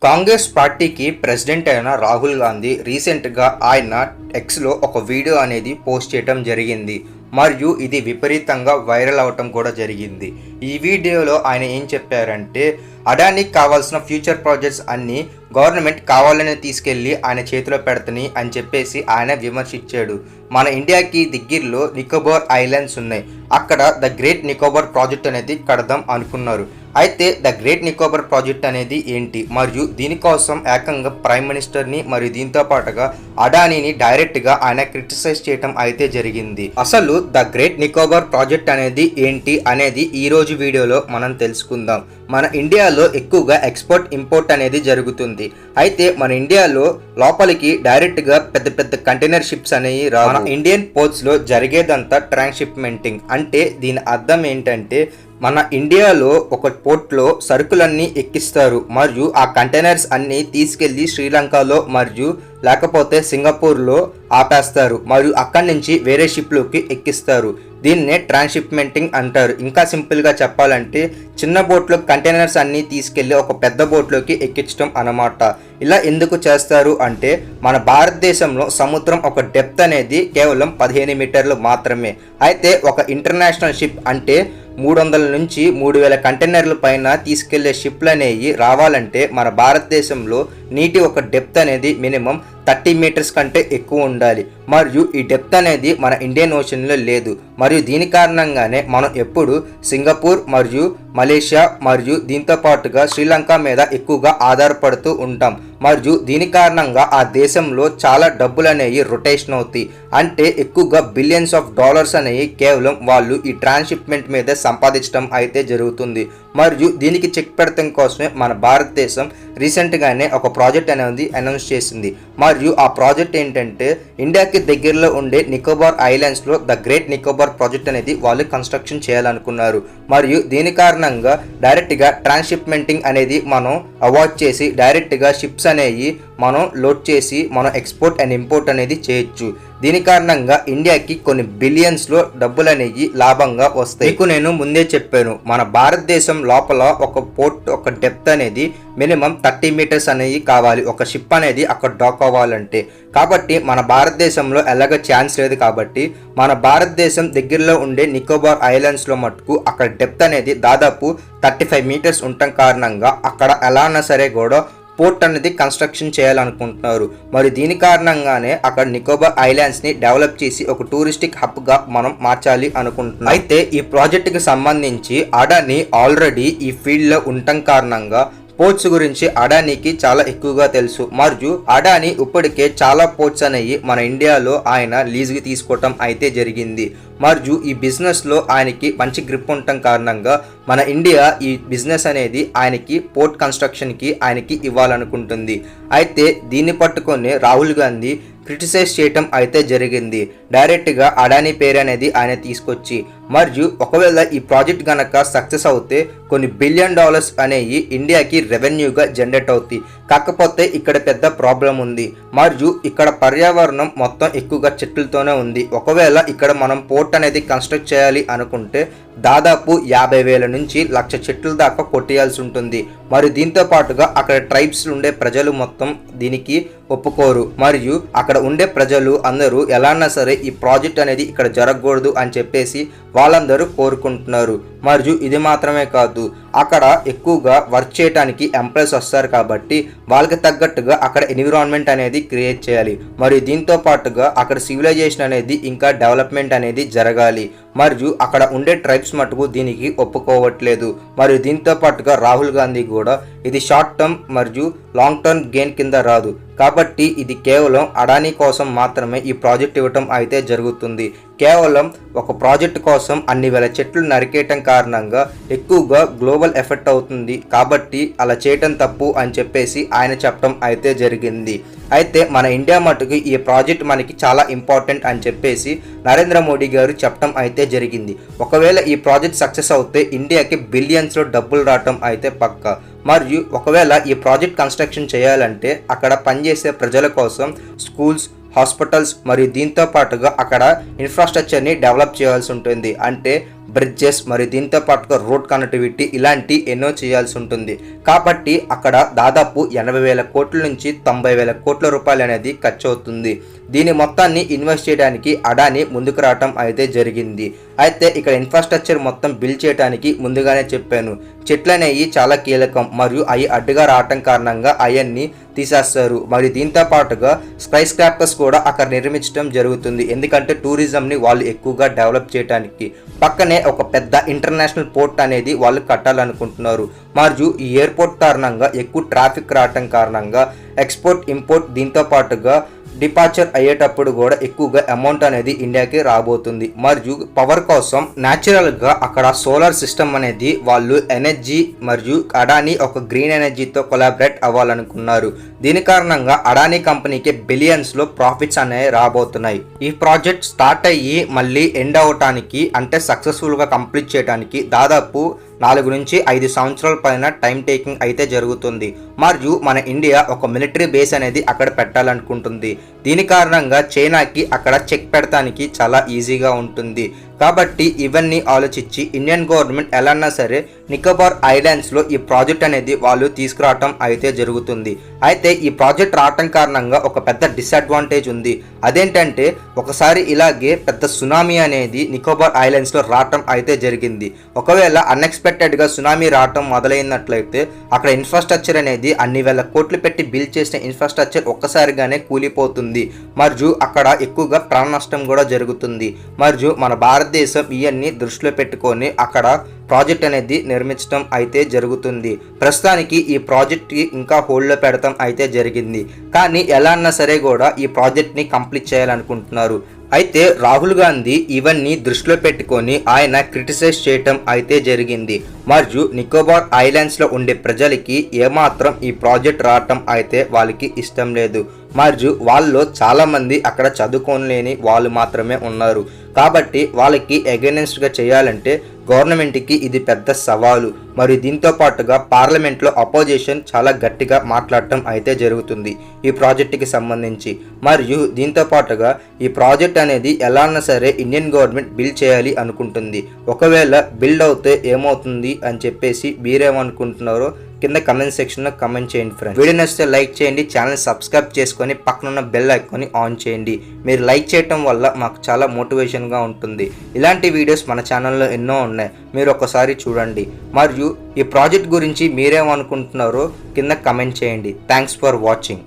కాంగ్రెస్ పార్టీకి ప్రెసిడెంట్ అయిన రాహుల్ గాంధీ రీసెంట్గా ఆయన ఎక్స్లో ఒక వీడియో అనేది పోస్ట్ చేయడం జరిగింది. మరియు ఇది విపరీతంగా వైరల్ అవటం కూడా జరిగింది. ఈ వీడియోలో ఆయన ఏం చెప్పారంటే, అడానీకి కావాల్సిన ఫ్యూచర్ ప్రాజెక్ట్స్ అన్నీ గవర్నమెంట్ కావాలని తీసుకెళ్ళి ఆయన చేతిలో పెడతని అని చెప్పేసి ఆయన విమర్శించాడు. మన ఇండియాకి దగ్గరలో నికోబార్ ఐలాండ్స్ ఉన్నాయి. అక్కడ ద గ్రేట్ నికోబార్ ప్రాజెక్ట్ అనేది కడదాం అనుకున్నారు. అయితే ద గ్రేట్ నికోబార్ ప్రాజెక్ట్ అనేది ఏంటి, మరియు దీనికోసం ఏకంగా ప్రైమ్ మినిస్టర్ని మరియు దీంతో పాటుగా అడానీని డైరెక్ట్గా ఆయన క్రిటిసైజ్ చేయడం అయితే జరిగింది. అసలు ద గ్రేట్ నికోబార్ ప్రాజెక్ట్ అనేది ఏంటి అనేది ఈ రోజు వీడియోలో మనం తెలుసుకుందాం. మన ఇండియాలో ఎక్కువగా ఎక్స్పోర్ట్ ఇంపోర్ట్ అనేది జరుగుతుంది. అయితే మన ఇండియాలో లోపలికి డైరెక్ట్గా పెద్ద పెద్ద కంటైనర్ షిప్స్ అనేవి రావు. మన ఇండియన్ పోర్ట్స్ లో జరిగేదంతా ట్రాన్స్షిప్మెంటింగ్. అంటే దీని అర్థం ఏంటంటే, మన ఇండియాలో ఒక పోర్ట్లో సరుకులన్నీ ఎక్కిస్తారు మరియు ఆ కంటైనర్స్ అన్నీ తీసుకెళ్లి శ్రీలంకలో మరియు లేకపోతే సింగపూర్లో ఆపేస్తారు మరియు అక్కడి నుంచి వేరే షిప్లోకి ఎక్కిస్తారు. దీన్నే ట్రాన్స్షిప్మెంటింగ్ అంటారు. ఇంకా సింపుల్గా చెప్పాలంటే, చిన్న బోట్లో కంటైనర్స్ అన్నీ తీసుకెళ్లి ఒక పెద్ద బోట్లోకి ఎక్కించడం అన్నమాట. ఇలా ఎందుకు చేస్తారు అంటే, మన భారతదేశంలో సముద్రం ఒక డెప్త్ అనేది కేవలం 15 మీటర్లు మాత్రమే. అయితే ఒక ఇంటర్నేషనల్ షిప్ అంటే 300 నుంచి 3000 కంటైనర్ల పైన తీసుకెళ్లే షిప్లు అనేవి రావాలంటే మన భారతదేశంలో నీటి ఒక డెప్త్ అనేది మినిమం 30 మీటర్స్ కంటే ఎక్కువ ఉండాలి. మరియు ఈ డెప్త్ అనేది మన ఇండియన్ ఓషన్లో లేదు. మరియు దీని కారణంగానే మనం ఎప్పుడు సింగపూర్ మరియు మలేషియా మరియు దీంతో పాటుగా శ్రీలంక మీద ఎక్కువగా ఆధారపడుతూ ఉంటాం. మరియు దీని కారణంగా ఆ దేశంలో చాలా డబ్బులు అనేవి రొటేషన్ అవుతాయి. అంటే ఎక్కువగా బిలియన్స్ ఆఫ్ డాలర్స్ అనేవి కేవలం వాళ్ళు ఈ ట్రాన్స్షిప్మెంట్ మీద సంపాదించడం అయితే జరుగుతుంది. మరియు దీనికి చెక్ పెడతం కోసమే మన భారతదేశం రీసెంట్గానే ఒక ప్రాజెక్ట్ అనేది అనౌన్స్ చేసింది. మరియు ఆ ప్రాజెక్ట్ ఏంటంటే, ఇండియాకి దగ్గరలో ఉండే నికోబార్ ఐలాండ్స్లో ద గ్రేట్ నికోబార్ ప్రాజెక్ట్ అనేది వాళ్ళు కన్స్ట్రక్షన్ చేయాలనుకున్నారు. మరియు దీని కారణంగా డైరెక్ట్గా ట్రాన్స్షిప్మెంటింగ్ అనేది మనం అవాయిడ్ చేసి డైరెక్ట్గా షిప్స్ అనేవి మనం లోడ్ చేసి మనం ఎక్స్పోర్ట్ అండ్ ఇంపోర్ట్ అనేది చేయొచ్చు. దీని కారణంగా ఇండియాకి కొన్ని బిలియన్స్లో డబ్బులు అనేవి లాభంగా వస్తాయి. మీకు నేను ముందే చెప్పాను, మన భారతదేశం లోపల ఒక పోర్ట్ ఒక డెప్త్ అనేది మినిమం 30 మీటర్స్ అనేవి కావాలి ఒక షిప్ అనేది అక్కడ డాక్ అవ్వాలంటే. కాబట్టి మన భారతదేశంలో ఎలాగ ఛాన్స్ లేదు. కాబట్టి మన భారతదేశం దగ్గరలో ఉండే నికోబార్ ఐలాండ్స్లో మటుకు అక్కడ డెప్త్ అనేది దాదాపు 35 మీటర్స్ ఉండటం కారణంగా అక్కడ ఎలా అన్నా సరే కూడా పోర్ట్ అనేది కన్స్ట్రక్షన్ చేయాలనుకుంటున్నారు. మరి దీని కారణంగానే అక్కడ నికోబార్ ఐలాండ్స్ని డెవలప్ చేసి ఒక టూరిస్టిక్ హబ్గా మనం మార్చాలి అనుకుంటున్నాం. అయితే ఈ ప్రాజెక్టుకి సంబంధించి అడానీ ఆల్రెడీ ఈ ఫీల్డ్లో ఉండటం కారణంగా పోర్ట్స్ గురించి అడానీకి చాలా ఎక్కువగా తెలుసు. మరియు అడానీ ఇప్పటికే చాలా పోర్ట్స్ అనేవి మన ఇండియాలో ఆయన లీజుకి తీసుకోవటం అయితే జరిగింది. మరియు ఈ బిజినెస్లో ఆయనకి మంచి గ్రిప్ ఉండటం కారణంగా మన ఇండియా ఈ బిజినెస్ అనేది ఆయనకి పోర్ట్ కన్స్ట్రక్షన్కి ఆయనకి ఇవ్వాలనుకుంటుంది. అయితే దీన్ని పట్టుకొని రాహుల్ గాంధీ క్రిటిసైజ్ చేయటం అయితే జరిగింది. డైరెక్ట్గా అడానీ పేరు అనేది ఆయన తీసుకొచ్చి, మరియు ఒకవేళ ఈ ప్రాజెక్ట్ గనక సక్సెస్ అవుతే కొన్ని బిలియన్ డాలర్స్ అనేవి ఇండియాకి రెవెన్యూగా జనరేట్ అవుతాయి. కాకపోతే ఇక్కడ పెద్ద ప్రాబ్లం ఉంది. మరియు ఇక్కడ పర్యావరణం మొత్తం ఎక్కువగా చెట్లతోనే ఉంది. ఒకవేళ ఇక్కడ మనం పోర్ట్ అనేది కన్స్ట్రక్ట్ చేయాలి అనుకుంటే దాదాపు 50,000 నుంచి 1,00,000 చెట్ల దాకా కొట్టేయాల్సి ఉంటుంది. మరియు దీంతో పాటుగా అక్కడ ట్రైబ్స్ ఉండే ప్రజలు మొత్తం దీనికి ఒప్పుకోరు. మరియు అక్కడ ఉండే ప్రజలు అందరూ ఎలాన్నా సరే ఈ ప్రాజెక్ట్ అనేది ఇక్కడ జరగకూడదు అని చెప్పేసి వాళ్ళందరూ కోరుకుంటున్నారు. మరియు ఇది మాత్రమే కాదు, అక్కడ ఎక్కువగా వర్క్ చేయడానికి ఎంప్లాయీస్ వస్తారు. కాబట్టి వాళ్ళకి తగ్గట్టుగా అక్కడ ఎన్విరాన్మెంట్ అనేది క్రియేట్ చేయాలి. మరియు దీంతో పాటుగా అక్కడ సివిలైజేషన్ అనేది ఇంకా డెవలప్మెంట్ అనేది జరగాలి. మరియు అక్కడ ఉండే ట్రైబ్స్ మటుకు దీనికి ఒప్పుకోవట్లేదు. మరియు దీంతో పాటుగా రాహుల్ గాంధీ కూడా ఇది షార్ట్ టర్మ్ మరియు లాంగ్ టర్మ్ గెయిన్ కింద రాదు. కాబట్టి ఇది కేవలం అడానీ కోసం మాత్రమే ఈ ప్రాజెక్ట్ ఇవ్వటం అయితే జరుగుతుంది. కేవలం ఒక ప్రాజెక్ట్ కోసం అన్ని వేల చెట్లు నరికేయటం కారణంగా ఎక్కువగా గ్లోబల్ ఎఫెక్ట్ అవుతుంది. కాబట్టి అలా చేయటం తప్పు అని చెప్పేసి ఆయన చెప్పడం అయితే జరిగింది. అయితే మన ఇండియా మటుకు ఈ ప్రాజెక్ట్ మనకి చాలా ఇంపార్టెంట్ అని చెప్పేసి నరేంద్ర మోడీ గారు చెప్పడం అయితే జరిగింది. ఒకవేళ ఈ ప్రాజెక్ట్ సక్సెస్ అవుతే ఇండియాకి బిలియన్స్లో డబ్బులు రావటం అయితే పక్కా. మరియు ఒకవేళ ఈ ప్రాజెక్ట్ కన్స్ట్రక్షన్ చేయాలంటే అక్కడ పనిచేసే ప్రజల కోసం స్కూల్స్, హాస్పిటల్స్ మరియు దీంతో పాటుగా అక్కడ ఇన్ఫ్రాస్ట్రక్చర్ని డెవలప్ చేయాల్సి ఉంటుంది. అంటే బ్రిడ్జెస్ మరియు దీంతో పాటుగా రోడ్ కనెక్టివిటీ ఇలాంటి ఎన్నో చేయాల్సి ఉంటుంది. కాబట్టి అక్కడ దాదాపు 80,000 కోట్ల నుంచి 90,000 కోట్ల రూపాయలు అనేది ఖర్చు అవుతుంది. దీని మొత్తాన్ని ఇన్వెస్ట్ చేయడానికి అడానీ ముందుకు రావటం అయితే జరిగింది. అయితే ఇక్కడ ఇన్ఫ్రాస్ట్రక్చర్ మొత్తం బిల్డ్ చేయడానికి ముందుగానే చెప్పాను, చెట్లు అనేవి చాలా కీలకం మరియు అవి అడ్డుగా రావటం కారణంగా అవన్నీ తీసేస్తారు. మరియు దీంతో పాటుగా స్కై స్క్రాపర్స్ కూడా అక్కడ నిర్మించడం జరుగుతుంది, ఎందుకంటే టూరిజంని వాళ్ళు ఎక్కువగా డెవలప్ చేయడానికి. పక్కనే ఒక పెద్ద ఇంటర్నేషనల్ పోర్ట్ అనేది వాళ్ళు కట్టాలనుకుంటున్నారు. మరియు ఈ ఎయిర్పోర్ట్ కారణంగా ఎక్కువ ట్రాఫిక్ రావటం కారణంగా ఎక్స్పోర్ట్ ఇంపోర్ట్ దీంతో పాటుగా డిపార్చర్ అయ్యేటప్పుడు కూడా ఎక్కువగా అమౌంట్ అనేది ఇండియాకి రాబోతుంది. మరియు పవర్ కోసం న్యాచురల్గా అక్కడ సోలార్ సిస్టమ్ అనేది వాళ్ళు ఎనర్జీ మరియు అడానీ ఒక గ్రీన్ ఎనర్జీతో కొలాబరేట్ అవ్వాలనుకున్నారు. దీని కారణంగా అడానీ కంపెనీకి బిలియన్స్లో ప్రాఫిట్స్ అనేవి రాబోతున్నాయి. ఈ ప్రాజెక్ట్ స్టార్ట్ అయ్యి మళ్ళీ ఎండ్ అవటానికి అంటే సక్సెస్ఫుల్గా కంప్లీట్ చేయడానికి దాదాపు 4 నుంచి 5 సంవత్సరాల పైన టైం టేకింగ్ అయితే జరుగుతుంది. మరియు మన ఇండియా ఒక మిలిటరీ బేస్ అనేది అక్కడ పెట్టాలనుకుంటుంది. దీని కారణంగా చైనాకి అక్కడ చెక్ పెడతానికి చాలా ఈజీగా ఉంటుంది. కాబట్టి ఇవన్నీ ఆలోచించి ఇండియన్ గవర్నమెంట్ ఎలాన్నా సరే నికోబార్ ఐలాండ్స్లో ఈ ప్రాజెక్ట్ అనేది వాళ్ళు తీసుకురావటం అయితే జరుగుతుంది. అయితే ఈ ప్రాజెక్ట్ రావటం కారణంగా ఒక పెద్ద డిసడ్వాంటేజ్ ఉంది. అదేంటంటే ఒకసారి ఇలాగే పెద్ద సునామీ అనేది నికోబార్ ఐలాండ్స్లో రావటం అయితే జరిగింది. ఒకవేళ అన్ఎక్స్పెక్టెడ్గా సునామీ రావటం మొదలైనట్లయితే అక్కడ ఇన్ఫ్రాస్ట్రక్చర్ అనేది అన్ని వేల కోట్లు పెట్టి బిల్డ్ చేసిన ఇన్ఫ్రాస్ట్రక్చర్ ఒక్కసారిగానే కూలిపోతుంది. మరియు అక్కడ ఎక్కువగా ప్రాణ నష్టం కూడా జరుగుతుంది. మరియు మన భారతదేశం ఇవన్నీ దృష్టిలో పెట్టుకొని అక్కడ ప్రాజెక్ట్ అనేది నిర్మించడం అయితే జరుగుతుంది. ప్రస్తుతానికి ఈ ప్రాజెక్ట్కి ఇంకా హోల్డ్లో పెడతాం అయితే జరిగింది. కానీ ఎలా అన్నా సరే కూడా ఈ ప్రాజెక్ట్ని కంప్లీట్ చేయాలనుకుంటున్నారు. అయితే రాహుల్ గాంధీ ఇవన్నీ దృష్టిలో పెట్టుకొని ఆయన క్రిటిసైజ్ చేయటం అయితే జరిగింది. మరియు నికోబార్ ఐలాండ్స్లో ఉండే ప్రజలకి ఏమాత్రం ఈ ప్రాజెక్ట్ రావటం అయితే వాళ్ళకి ఇష్టం లేదు. మరియు వాళ్ళలో చాలామంది అక్కడ చదువుకోలేని వాళ్ళు మాత్రమే ఉన్నారు. కాబట్టి వాళ్ళకి అగైనెస్ట్గా చేయాలంటే గవర్నమెంట్కి ఇది పెద్ద సవాలు. మరియు దీంతో పాటుగా పార్లమెంట్లో అపోజిషన్ చాలా గట్టిగా మాట్లాడటం అయితే జరుగుతుంది ఈ ప్రాజెక్టుకి సంబంధించి. మరియు దీంతో పాటుగా ఈ ప్రాజెక్ట్ అనేది ఎలా అన్నా సరే ఇండియన్ గవర్నమెంట్ బిల్డ్ చేయాలి అనుకుంటుంది. ఒకవేళ బిల్డ్ అవుతే ఏమవుతుంది అని చెప్పేసి మీరేమనుకుంటున్నారో కింద కమెంట్ సెక్షన్లో కమెంట్ చేయండి ఫ్రెండ్స్. వీడియో నచ్చితే లైక్ చేయండి, ఛానల్ సబ్స్క్రైబ్ చేసుకొని పక్కనున్న బెల్ ఐకాన్ని ఆన్ చేయండి. మీరు లైక్ చేయటం వల్ల మాకు చాలా మోటివేషన్గా ఉంటుంది. ఇలాంటి వీడియోస్ మన ఛానల్లో ఎన్నో ఉన్నాయి, మీరు ఒకసారి చూడండి. మరియు ఈ ప్రాజెక్ట్ గురించి మీరేమనుకుంటున్నారో కింద కమెంట్ చేయండి. Thanks for watching.